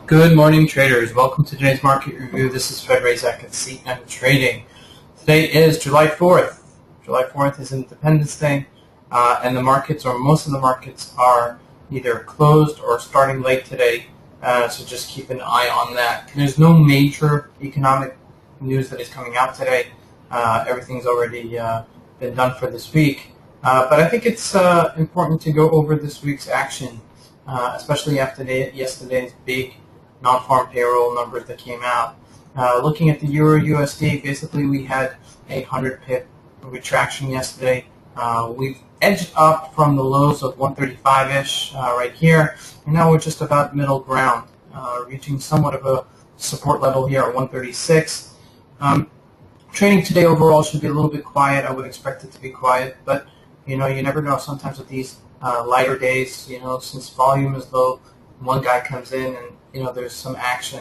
Good morning, traders. Welcome to today's market review. This is Razak at CMTrading. Today is July 4th. July 4th is Independence Day, and the markets, or most of the markets, are either closed or starting late today, so just keep an eye on that. There's no major economic news that is coming out today. Everything's already been done for this week, but I think it's important to go over this week's action, especially after yesterday's big non-farm payroll numbers that came out. Looking at the EURUSD, basically we had a 100 pip retraction yesterday. We've edged up from the lows of 135-ish right here, and now we're just about middle ground, reaching somewhat of a support level here at 136. Trading today overall should be a little bit quiet. I would expect it to be quiet, but you never know. Sometimes with these lighter days, since volume is low, one guy comes in and there's some action.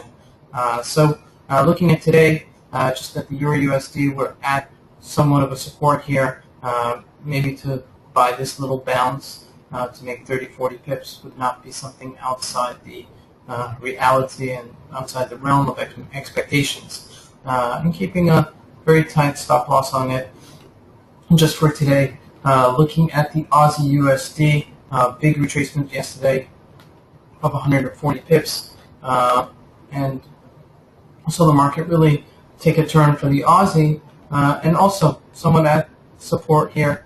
So looking at today, just at the EURUSD, we're at somewhat of a support here. Maybe to buy this little bounce to make 30-40 pips would not be something outside the reality and outside the realm of expectations. I'm keeping a very tight stop loss on it just for today. Looking at the Aussie USD, big retracement yesterday of 140 pips. And so the market really take a turn for the Aussie, and also somewhat at support here.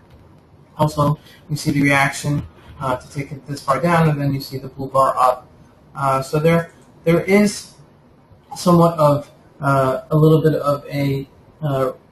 Also, you see the reaction to take it this far down, and then you see the blue bar up. So there is somewhat of a little bit of a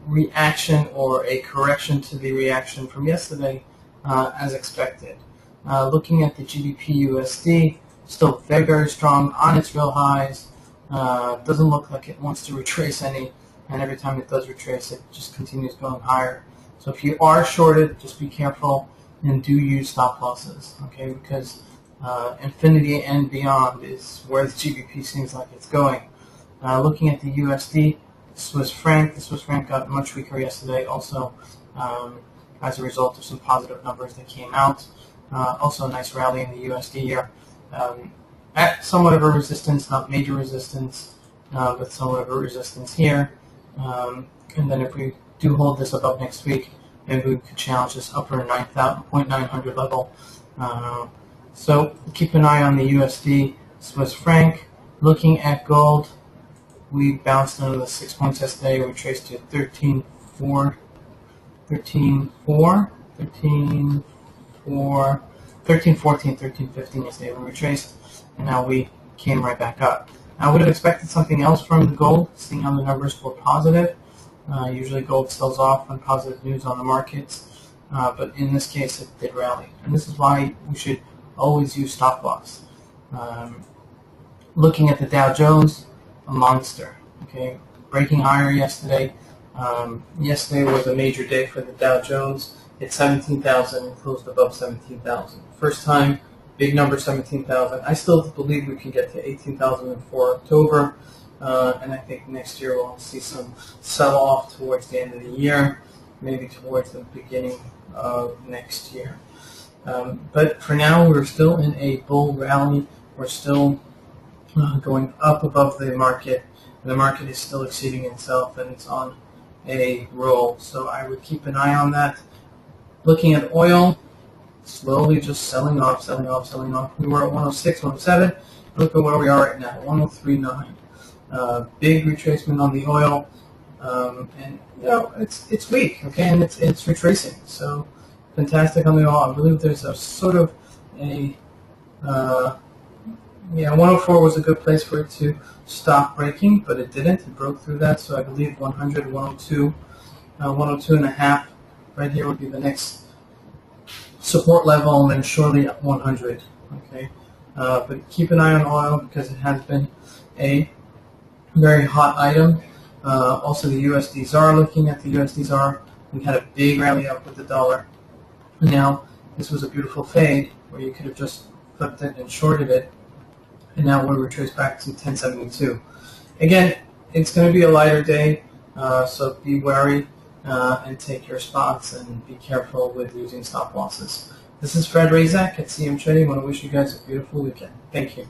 reaction or a correction to the reaction from yesterday, as expected. Looking at the GBP USD, still very, very strong on its real highs. Doesn't look like it wants to retrace any, and every time it does retrace, it just continues going higher. So if you are shorted, just be careful and do use stop losses, okay? Because infinity and beyond is where the GBP seems like it's going. Looking at the USD, the Swiss franc got much weaker yesterday, also as a result of some positive numbers that came out. Also a nice rally in the USD here. At somewhat of a resistance, not major resistance, but somewhat of a resistance here. And then if we do hold this above next week, maybe we could challenge this upper 0.900 level. So keep an eye on the USD, Swiss franc. Looking at gold, we bounced under the 6 points yesterday. We traced to 13.14, 13.15 yesterday when we retraced, and now we came right back up. I would have expected something else from the gold, seeing how the numbers were positive. Usually gold sells off on positive news on the markets, but in this case it did rally, and this is why we should always use stop loss. Looking at the Dow Jones, a monster. Okay, breaking higher yesterday. Yesterday was a major day for the Dow Jones. It's 17,000 and closed above 17,000. First time, big number 17,000. I still believe we can get to 18,000 for October, and I think next year we'll see some sell-off towards the end of the year, maybe towards the beginning of next year. But for now, we're still in a bull rally. We're still going up above the market, and the market is still exceeding itself, and it's on a roll. So I would keep an eye on that. Looking at oil, slowly just selling off. We were at 106, 107. Look at where we are right now, 103.9. Big retracement on the oil, and it's weak, okay, and it's retracing. So fantastic on the oil. I believe there's a sort of a 104 was a good place for it to stop breaking, but it didn't. It broke through that, so I believe 100, 102, 102 and a half. Right here would be the next support level, and then shortly at 100. Okay, but keep an eye on oil because it has been a very hot item. Also, the USD ZAR. Looking at the USD ZAR, we had a big rally up with the dollar. Now this was a beautiful fade where you could have just flipped it and shorted it, and now we're retraced back to 1072. Again, it's going to be a lighter day, so be wary. And take your spots and be careful with using stop losses. This is Razak at CMTrading. I want to wish you guys a beautiful weekend. Thank you.